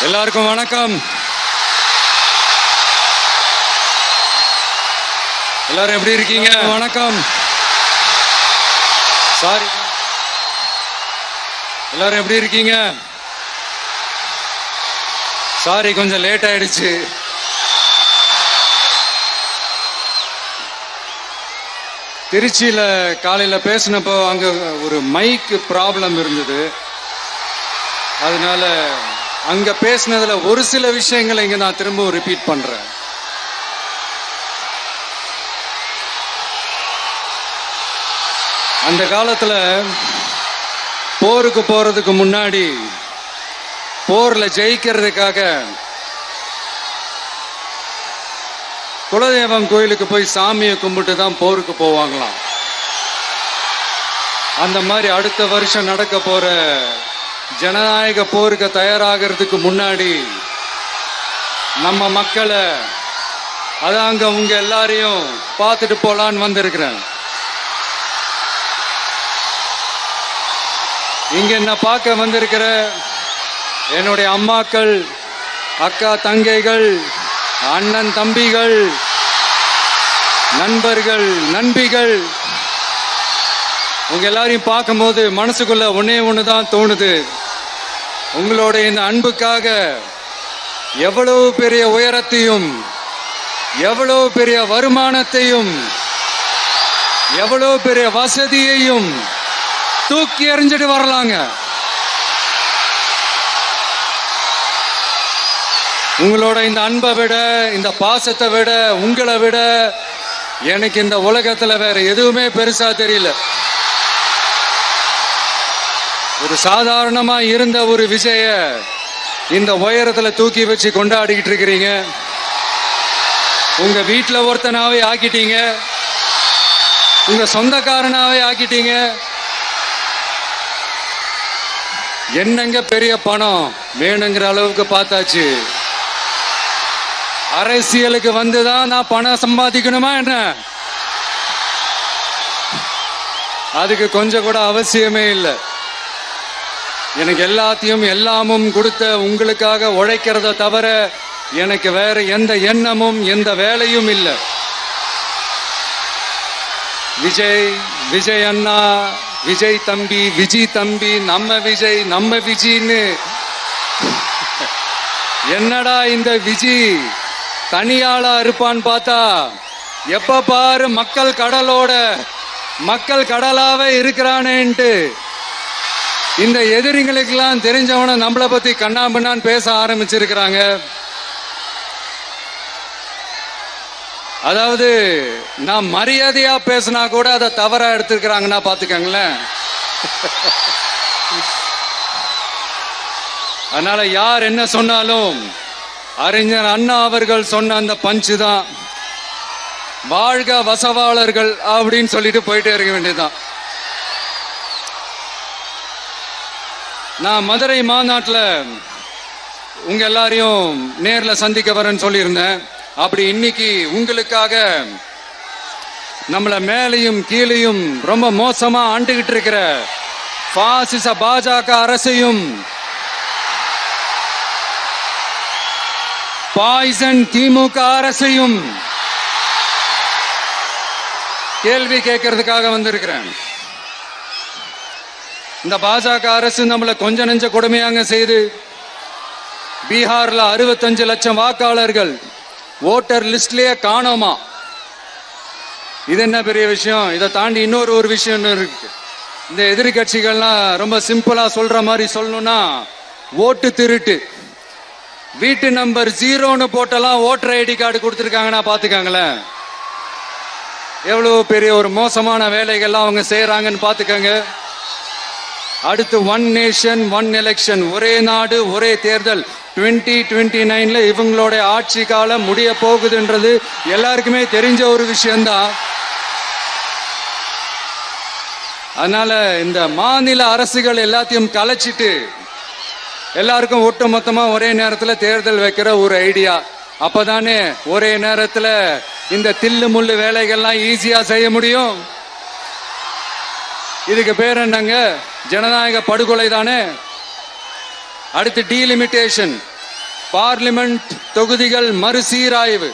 எல்லாருக்கும் வணக்கம். எல்லாரும் எப்படி இருக்கீங்க? வணக்கம். சாரி, எல்லாரும் எப்படி இருக்கீங்க? சாரி, கொஞ்சம் லேட் ஆயிடுச்சு. திருச்சியில் காலையில் பேசினப்போ அங்கே ஒரு மைக் ப்ராப்ளம் இருந்தது. அதனால அங்கே பேசினதில் ஒரு சில விஷயங்களை இங்கே நான் திரும்பவும் ரிப்பீட் பண்ணுறேன். அந்த காலத்தில் போருக்கு போகிறதுக்கு முன்னாடி போரில் ஜெயிக்கிறதுக்காக குலதெய்வம் கோயிலுக்கு போய் சாமியை கும்பிட்டு தான் போருக்கு போவாங்களாம். அந்த மாதிரி அடுத்த வருஷம் நடக்க போற ஜனநாயக போருக்கு தயாராகிறதுக்கு முன்னாடி நம்ம மக்களை அதாங்க உங்க எல்லாரையும் பார்த்துட்டு போலான்னு வந்திருக்கிறேன். இங்க என்ன பார்க்க வந்திருக்கிற என்னுடைய அம்மாக்கள், அக்கா தங்கைகள், அண்ணன் தம்பிகள், நண்பர்கள், நண்பிகள், உங்க எல்லாரையும் பார்க்கும்போது மனசுக்குள்ள ஒன்னே ஒண்ணுதான் தோணுது. உங்களோட இந்த அன்புக்காக எவ்வளவு பெரிய உயரத்தையும், எவ்வளவு பெரிய வருமானத்தையும், எவ்வளவு பெரிய வசதியையும் தூக்கி எறிஞ்சிட்டு வரலாங்க. உங்களோட இந்த அன்பை விட, இந்த பாசத்தை விட, உங்களை விட எனக்கு இந்த உலகத்துல வேற எதுவுமே பெருசா தெரியல. ஒரு சாதாரணமா இருந்த ஒரு விஜய இந்த உயரத்துல தூக்கி வச்சு கொண்டாடிக்கிட்டு இருக்கிறீங்க. உங்க வீட்டுல ஒருத்தனாவே ஆக்கிட்டீங்க, உங்க சொந்தக்காரனாவே ஆக்கிட்டீங்க. என்னங்க பெரிய பணம் வேணுங்கிற அளவுக்கு பார்த்தாச்சு. அரசியலுக்கு வந்துதான் நான் பணம் சம்பாதிக்கணுமா என்ன? அதுக்கு கொஞ்சம் கூட அவசியமே இல்லை. எனக்கு எல்லாத்தையும் எல்லாமும் கொடுத்த உங்களுக்காக உழைக்கிறத தவிர எனக்கு வேற எந்த எண்ணமும் எந்த வேலையும் இல்லை. விஜய், விஜய் அண்ணா, விஜய் தம்பி, விஜய் தம்பி, நம்ம விஜய், நம்ம விஜய்ன்னு என்னடா இந்த விஜய் தனியாளா இருப்பான்னு பார்த்தா எப்ப பாரு மக்கள் கடலோட மக்கள் கடலாவே இருக்கிறானேன்ட்டு இந்த எதிரிகளுக்கெல்லாம் தெரிஞ்சவன நம்மளை பத்தி கண்ணாபின்னான்னு பேச ஆரம்பிச்சிருக்கிறாங்க. அதாவது நான் மரியாதையா பேசினா கூட அதை தவறா எடுத்துக்கிறாங்கன்னா பாத்துக்கங்களேன். அதனால யார் என்ன சொன்னாலும் அறிஞர் அண்ணா அவர்கள் சொன்ன அந்த பஞ்சு தான், வாழ்க வசவாளர்கள் அப்படின்னு சொல்லிட்டு போயிட்டே இருக்க வேண்டியதுதான். நான் மதுரை மாநாட்டில் உங்க எல்லாரையும் நேர்ல சந்திக்க வரேன்னு சொல்லியிருந்தேன். அப்படி இன்னைக்கு உங்களுக்காக நம்மள மேலையும் கீழையும் ரொம்ப மோசமா ஆண்டுகிட்டு இருக்கிற பாசிச பாஜக அரசையும், பாய்சன் திமுக அரசையும் கேள்வி கேட்கறதுக்காக வந்திருக்கிறேன். இந்த பாஜக அரசு நம்மள கொஞ்ச நெஞ்ச கொடுமையாங்க செய்து பீகார்ல 65 லட்சம் வாக்காளர்கள் ஓட்டர் லிஸ்ட்லயே காணோமா. இது என்ன பெரிய விஷயம்? இதை தாண்டி இன்னொரு விஷயம் இருக்கு. இந்த எதிரி கட்சிகள்லாம் ரொம்ப சிம்பிளா சொல்ற மாதிரி சொல்லணும்னா ஓட்டு திருட்டு. வீட்டு நம்பர் 0ன்னு போட்டெல்லாம் ஓட்டர் ஐடி கார்டு கொடுத்துருக்காங்கன்னா பாத்துக்காங்களேன். எவ்வளவு பெரிய ஒரு மோசமான வேலைகள்லாம் அவங்க செய்யறாங்கன்னு பாத்துக்கங்க. அடுத்து ஒன் நேஷன் ஒன் எலெக்ஷன், ஒரே நாடு ஒரே தேர்தல் 2029 இவங்களோட ஆட்சி காலம் முடிய போகுதுன்றது எல்லாருக்குமே தெரிஞ்ச ஒரு விஷயம்தான். அதனால இந்த மாநில அரசுகள் எல்லாத்தையும் கலைச்சிட்டு எல்லாருக்கும் ஒட்டு மொத்தமா ஒரே நேரத்தில் தேர்தல் வைக்கிற ஒரு ஐடியா. அப்பதானே ஒரே நேரத்தில் இந்த தில்லு முள்ளு வேலைகள்லாம் ஈஸியா செய்ய முடியும். இதுக்கு பேர் என்னங்க? ஜனநாயக படுகொலை தானே. அடுத்து டீலிமிட்டேஷன், பார்லிமெண்ட் தொகுதிகள் மறுசீராய்வு.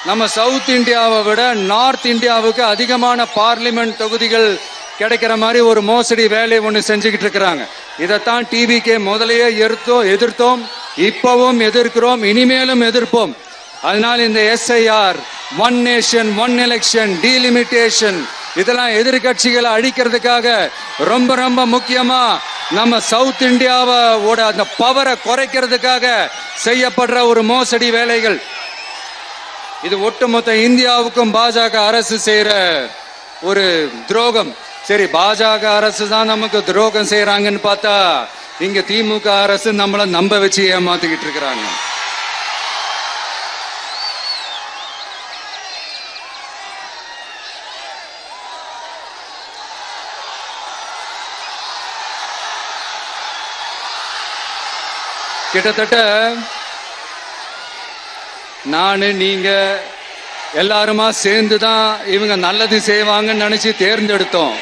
நம்ம சவுத் இந்தியாவை விட நார்த் இந்தியாவுக்கு அதிகமான பார்லிமெண்ட் தொகுதிகள் கிடைக்கிற மாதிரி ஒரு மோசடி வேலை ஒன்று செஞ்சுக்கிட்டு இருக்கிறாங்க. இதைத்தான் டிவிகே முதலையே எதிர்த்தோம், இப்பவும் எதிர்க்கிறோம், இனிமேலும் எதிர்ப்போம். அதனால் இந்த SIR, one nation one election, delimitation, இதெல்லாம் எதிர்கட்சிகளை அழிக்கிறதுக்காக ரொம்ப ரொம்ப முக்கியமா நம்ம சவுத் இந்தியாவோட அந்த பவரை குறைக்கிறதுக்காக செய்யப்படுற ஒரு மோசடி வேலைகள். இது ஒட்டுமொத்த இந்தியாவுக்கும் பாஜக அரசு செய்யற ஒரு துரோகம். சரி, பாஜக அரசு தான் நமக்கு துரோகம் செய்யறாங்கன்னு பார்த்தா இங்க திமுக அரசு நம்மள நம்ப வச்சு ஏமாத்திக்கிட்டு இருக்கிறாங்க. கிட்டத்தட்ட நானு நீங்க எல்லாருமா சேர்ந்துதான் இவங்க நல்லது செய்வாங்கன்னு நினைச்சு தேர்ந்தெடுத்தோம்.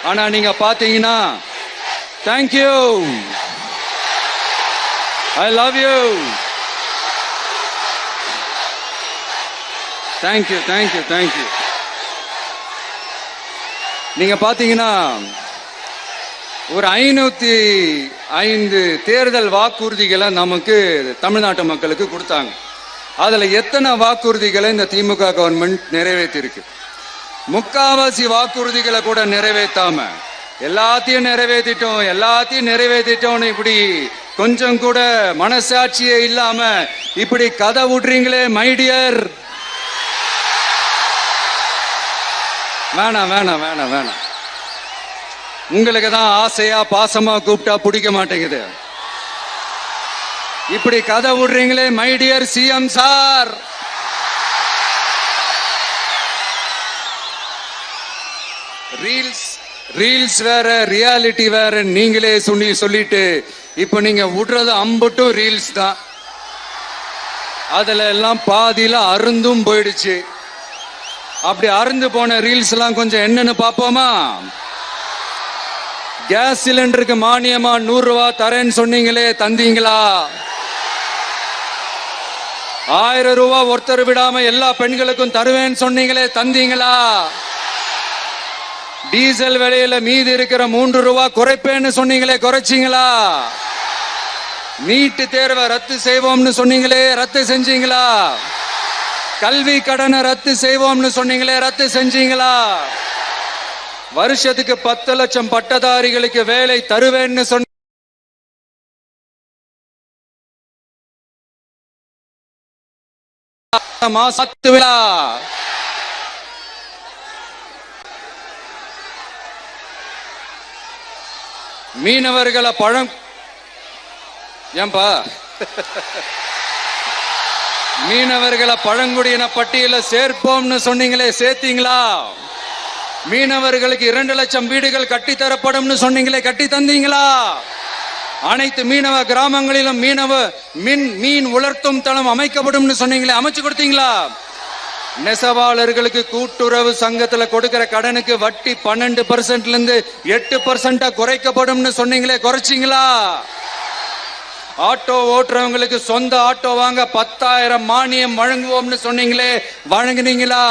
ஆனா நீங்க பாத்தீங்கன்னா, thank you, I love you, thank you thank you thank you. நீங்க பாத்தீங்கன்னா ஒரு 505 தேர்தல் வாக்குறுதிகளை நமக்கு தமிழ்நாட்டு மக்களுக்கு கொடுத்தாங்க. அதுல எத்தனை வாக்குறுதிகளை இந்த திமுக கவர்மெண்ட் நிறைவேற்றிருக்கு? முக்காவாசி வாக்குறுதிகளை கூட நிறைவேற்றாம எல்லாத்தையும் நிறைவேற்றிட்டோம் இப்படி கொஞ்சம் கூட மனசாட்சியே இல்லாம இப்படி கதை விடுறீங்களே மைடியர். வேணாம் வேணாம் வேணாம் வேணாம். உங்களுக்கு தான் ஆசையா பாசமா கூப்பிட்டா பிடிக்க மாட்டேங்குது. இப்படி கதை விடுறீங்களே மைடியர் சிஎம் சார். ரீல்ஸ் வேற, ரியாலிட்டி வேற நீங்களே சொல்லிட்டு இப்ப நீங்க விடுறது அம்பட்டும் ரீல்ஸ் தான். அதுல எல்லாம் பாதியில அருந்தும் போயிடுச்சு. அப்படி அருந்து போன ரீல்ஸ் எல்லாம் கொஞ்சம் என்னன்னு பாப்போமா? கேஸ் சிலிண்டருக்கு மானியமா 100 ரூபாய் தரேன்னு சொன்னீங்களே, தந்தீங்களா? 1000 ரூபாய் ஒருத்தர் விடாம எல்லா பெண்களுக்கும் தருவேன்னு சொன்னீங்களே, தந்தீங்களா? டீசல் விலையில மீதி இருக்கிற 3 ரூபாய் குறைப்பேன்னு சொன்னீங்களே, குறைச்சிங்களா? நீட்டு தேர்வை ரத்து செய்வோம்னு சொன்னீங்களே, ரத்து செஞ்சீங்களா? கல்வி கடனை ரத்து செய்வோம்னு சொன்னீங்களே, ரத்து செஞ்சீங்களா? வருஷத்துக்கு 10 லட்சம் பட்டதாரிகளுக்கு வேலை தருவேன்னு சொன்ன மீனவர்களை மீனவர்களை பழங்குடியின பட்டியல சேர்ப்போம்னு சொன்னீங்களே, சேர்த்தீங்களா? மீனவர்களுக்கு 2 லட்சம் வீடுகள் கட்டித்தரப்படும் சொன்னீங்களே, கட்டி தந்தீங்களா? அனைத்து மீனவ கிராமங்களிலும் மீன் உலர்த்தும் தளம் அமைக்கப்படும் சொன்னீங்களே, அமைச்சு கொடுத்தீங்களா? நெசவாளர்களுக்கு கூட்டுறவு சங்கத்துல கொடுக்கிற கடனுக்கு வட்டி 12% 8% குறைக்கப்படும் சொன்னீங்களே, குறைச்சிங்களா? ஆட்டோ ஓட்டுறவங்களுக்கு சொந்த ஆட்டோ வாங்க 10,000 மானியம் வழங்குவோம்னு சொன்னீங்களே, வழங்குனீங்களா?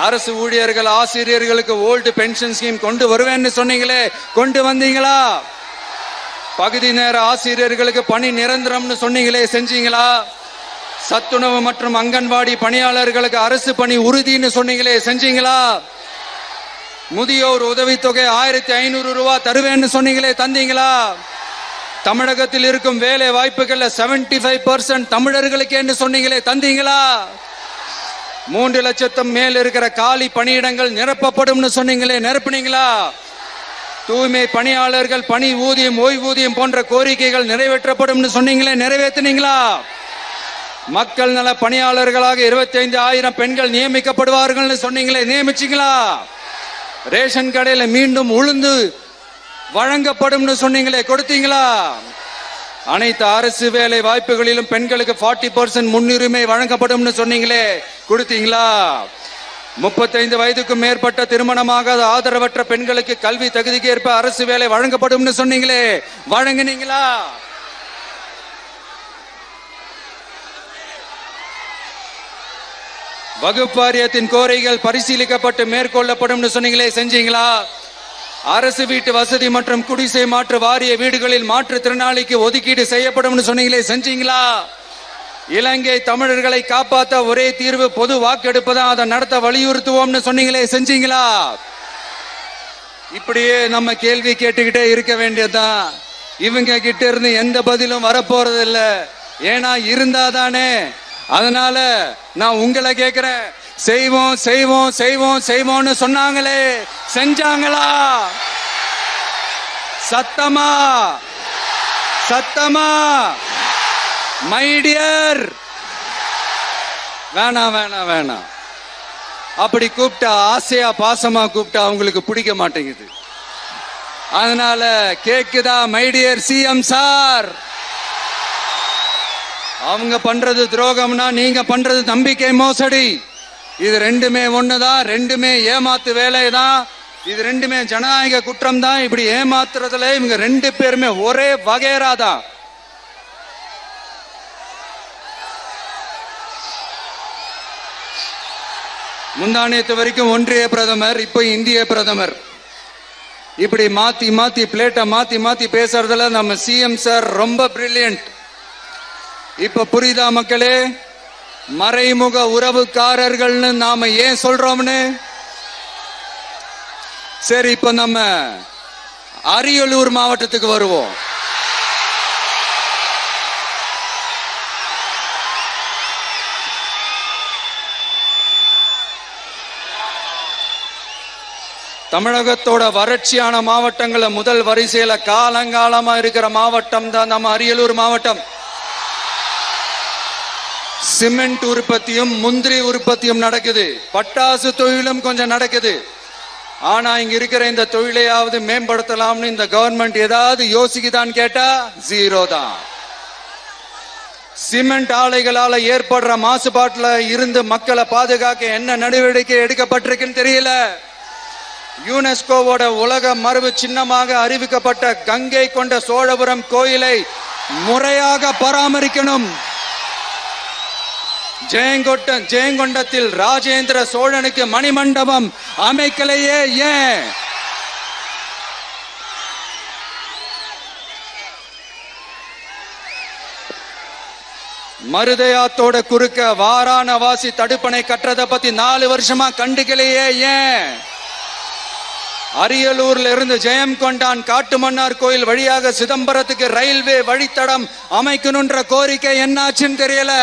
அரசு ஊழியர்கள் ஆசிரியர்களுக்கு ஓல்டு பென்ஷன் ஸ்கீம் கொண்டு வருவேன்னு சொன்னீங்களே, கொண்டு வந்தீங்களா? பகுதி நேர ஆசிரியர்களுக்கு பணி நிரந்தரம்னு சொன்னீங்களே, செஞ்சீங்களா? சத்துணவு மற்றும் அங்கன்வாடி பணியாளர்களுக்கு அரசு பணி உறுதின்னு சொன்னீங்களே, செஞ்சீங்களா? முதியோர் உதவித்தொகை 1500 ரூபாய் தருவேன்னு சொன்னீங்களே, தந்தீங்களா? தமிழகத்தில் இருக்கும் வேலை வாய்ப்புகள்ல 75% தமிழர்களுக்கு என்று சொன்னீங்களே, தந்தீங்களா? 3 லட்சத்தும் மேல் இருக்கிற காலி பணியிடங்கள் நிரப்பப்படும் சொன்னீங்களே, நிரப்புனீங்களா? தூய்மை பணியாளர்கள் பணி ஊதியம், ஓய்வூதியம் போன்ற கோரிக்கைகள் நிறைவேற்றப்படும் சொன்னீங்களே, நிறைவேற்றினீங்களா? மக்கள் நல பணியாளர்களாக 25,000 பெண்கள் நியமிக்கப்படுவார்கள் சொன்னீங்களே, நியமிச்சீங்களா? ரேஷன் கடையில மீண்டும் உளுந்து வழங்கப்படும் சொன்னீங்களே, கொடுத்தீங்களா? அனைத்து அரசு வேலை வாய்ப்புகளிலும் பெண்களுக்கு 40% முன்னுரிமை வழங்கப்படும் சொன்னீங்களே, கொடுத்தீங்களா? 35 வயதுக்கும் மேற்பட்ட திருமணமாகாத ஆதரவற்ற பெண்களுக்கு கல்வி தகுதிக்கு ஏற்ப அரசு வேலை வழங்கப்படும் சொன்னீங்களே, வழங்கினீங்களா? வகுப்பு வாரியத்தின் கோரிக்கைகள் பரிசீலிக்கப்பட்டு மேற்கொள்ளப்படும் சொன்னீங்களே, செஞ்சீங்களா? அரசு வீட்டு வசதி மற்றும் குடிசை மாற்று வாரிய வீடுகளில் மாற்றுத்திறனாளிக்கு ஒதுக்கீடு செய்யப்படும் சொன்னீங்களே, செஞ்சீங்களா? இலங்கை தமிழர்களை காப்பாற்ற ஒரே தீர்வு பொது வாக்கெடுப்பு தான், அதை நடத்த வலியுறுத்துவோம்னு சொன்னீங்களே, செஞ்சீங்களா? இப்படியே நம்ம கேள்வி கேட்டுக்கிட்டே இருக்க வேண்டியதுதான். இவங்க கிட்ட இருந்து எந்த பதிலும் வரப்போறது இல்ல. ஏன்னா இருந்தாதானே. அதனால நான் உங்களை கேட்கிறேன், செய்வோம் செய்வோம் செய்வோம் செய்வோம்னு சொன்னாங்களே, செஞ்சாங்களா? சத்தமா சத்தமா? மை டியர், வேணாம் வேணாம் வேணாம். அப்படி கூப்பிட்டா, ஆசையா பாசமா கூப்பிட்டா அவங்களுக்கு பிடிக்க மாட்டேங்குது. அதனால கேக்குதா மை டியர் சிஎம் சார்? அவங்க பண்றது துரோகம்னா நீங்க பண்றது நம்பிக்கை மோசடி. இது ரெண்டுமே ஒண்ணுதான், ரெண்டுமே ஏமாத்து வேலைதான், இது ரெண்டுமே ஜனநாயக குற்றம் தான். இப்படி ஏமாத்துறதுல இவங்க ரெண்டு பேருமே ஒரே வகைராதான். முந்தானியத்து வரைக்கும் ஒன்றிய பிரதமர், இப்ப இந்திய பிரதமர். இப்படி மாத்தி மாத்தி பிளேட்டை மாத்தி மாத்தி பேசுறதுல நம்ம சிஎம் சார் ரொம்ப பிரில்லியன்ட். இப்ப புரியுதா மக்களே? மறைமுக உறவுக்காரர்கள்னு நாம ஏன் சொல்றோம்னு? சரி, இப்ப நம்ம அரியலூர் மாவட்டத்துக்கு வருவோம். தமிழகத்தோட வறட்சியான மாவட்டங்கள முதல் வரிசையில காலங்காலமா இருக்கிற மாவட்டம் தான் நம்ம அரியலூர் மாவட்டம். சிமெண்ட் உற்பத்தியும் முந்திரி உற்பத்தியும் நடக்குது, பட்டாசு தொழிலும் கொஞ்சம் நடக்குது. ஆனா இங்க இருக்கிற இந்த தொழிலையாவது மேம்படுத்தலாம்னு இந்த கவர்மெண்ட் ஏதாவது யோசிக்குதான்னு கேட்டா ஜீரோ தான். சிமெண்ட் ஆலைகளால ஏற்படுற மாசுபாட்டுல இருந்து மக்களை பாதுகாக்க என்ன நடவடிக்கை எடுக்கப்பட்டிருக்குன்னு தெரியல. யுனெஸ்கோவோட உலக மரபு சின்னமாக அறிவிக்கப்பட்ட கங்கை கொண்ட சோழபுரம் கோயிலை முறையாக பராமரிக்கணும். ஜெயங்கொண்டத்தில் ராஜேந்திர சோழனுக்கு மணிமண்டபம் அமைக்கலையே ஏன்? மருதையாத்தோட குறுக்க வாராணவாசி தடுப்பணை கட்டுறதை பத்தி 4 வருஷமா கண்டுக்கலையே ஏன்? அரியலூர்ல இருந்து ஜெயங்கொண்டான் காட்டுமன்னார் கோயில் வழியாக சிதம்பரத்துக்கு ரயில்வே வழித்தடம் அமைக்கணும்ன்ற கோரிக்கை என்னாச்சுன்னு தெரியல.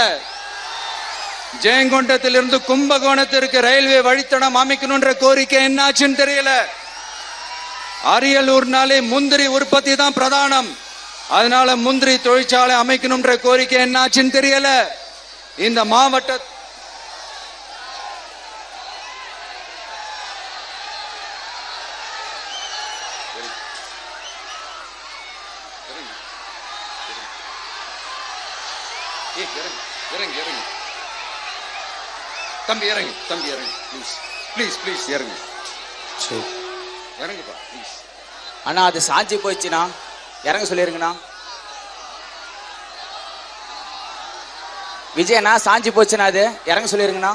ஜெயங்கொண்டத்திலிருந்து கும்பகோணத்திற்கு ரயில்வே வழித்தடம் அமைக்கணும்ன்ற கோரிக்கை என்னாச்சுன்னு தெரியல. அரியலூர்னாலே முந்திரி உற்பத்தி தான் பிரதானம், அதனால முந்திரி தொழிற்சாலை அமைக்கணும்ன்ற கோரிக்கை என்னாச்சுன்னு தெரியல. இந்த மாவட்ட தம்பி இறங்கு, தம்பி இறங்கு, ப்ளீஸ் ப்ளீஸ் ப்ளீஸ் இறங்கு. இறங்குப்பா ப்ளீஸ். அண்ணா அது சாஞ்சி போயிடுச்சுண்ணா, இறங்க சொல்லிருங்கண்ணா. விஜயண்ணா சாஞ்சி போச்சுண்ணா, அது இறங்க சொல்லிருங்கண்ணா.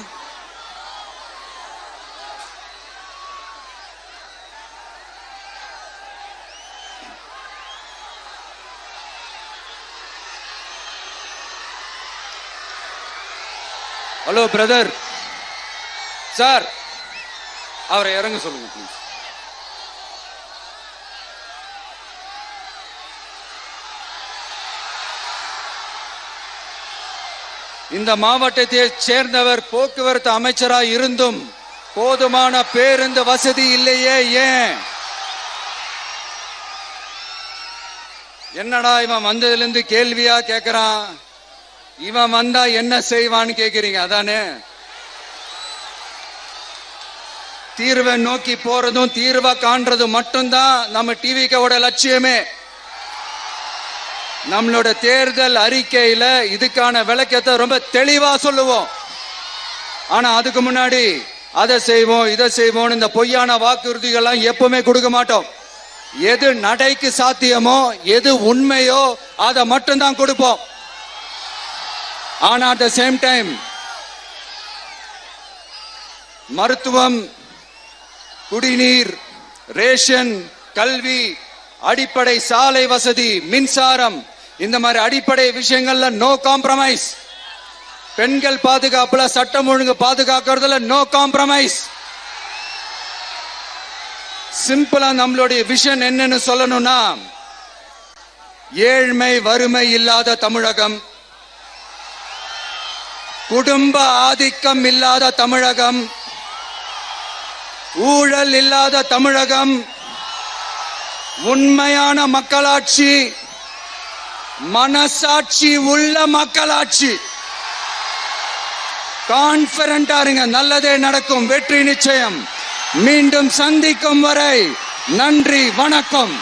ஹலோ பிரதர் சார், அவரை இறங்க சொல்லுங்க ப்ளீஸ். இந்த மாவட்டத்தை சேர்ந்தவர் போக்குவரத்து அமைச்சராக இருந்தும் போதுமான பேருந்து வசதி இல்லையே ஏன்? என்னடா இவன் வந்ததுல இருந்து கேள்வியா கேக்குறான், இவன் வந்தா என்ன செய்வான்னு கேக்குறீங்க அதானே? தீர்வை நோக்கி போறதும் தீர்வை காண்றதும் மட்டும்தான் நம்ம டிவிக்கோட லட்சியமே. நம்மளோட தேர்தல் அறிக்கையில இதுக்கான விளக்கத்தை ரொம்ப தெளிவா சொல்லுவோம். ஆனா அதுக்கு முன்னாடி அதை செய்வோம் இதை செய்வோம் இந்த பொய்யான வாக்குறுதிகள்லாம் எப்பவுமே கொடுக்க மாட்டோம். எது நடைக்கு சாத்தியமோ எது உண்மையோ அதை மட்டும்தான் கொடுப்போம். ஆனா அட் த சேம் டைம் மருத்துவம், குடிநீர், ரேஷன், கல்வி, அடிப்படை சாலை வசதி, மின்சாரம், இந்த மாதிரி அடிப்படை விஷயங்கள்ல நோ காம்ப்ரமைஸ். பெண்கள் பாதுகாப்புல, சட்டம் ஒழுங்கு பாதுகாக்கிறதுல நோ காம்ப்ரமைஸ். சிம்பிளா நம்மளுடைய விஷன் என்னன்னு சொல்லணும்னா, ஏழ்மை வறுமை இல்லாத தமிழகம், குடும்ப ஆதிக்கம் இல்லாத தமிழகம், ஊழல் இல்லாத தமிழகம், உண்மையான மக்களாட்சி, மனசாட்சி உள்ள மக்களாட்சி. கான்பிடண்டா இருங்க, நல்லதே நடக்கும், வெற்றி நிச்சயம். மீண்டும் சந்திக்கும் வரை நன்றி, வணக்கம்.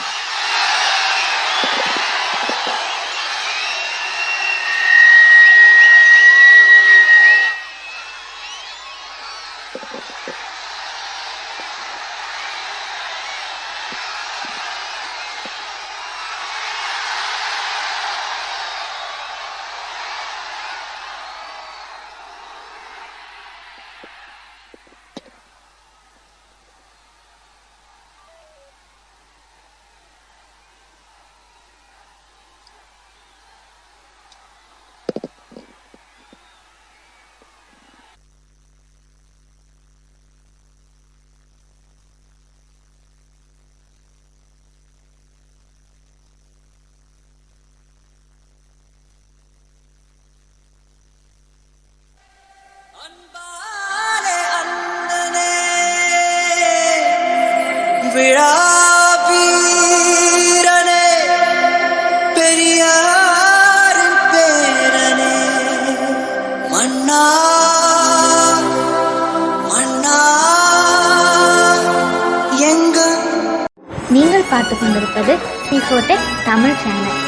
விழாவீரனே, பெரியாரின் பேரனே, மன்னா மன்னா எங்க. நீங்கள் பார்த்து கொண்டிருப்பது C4Tech Tamil channel.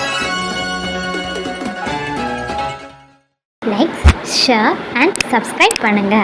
Like, share and subscribe பண்ணுங்க.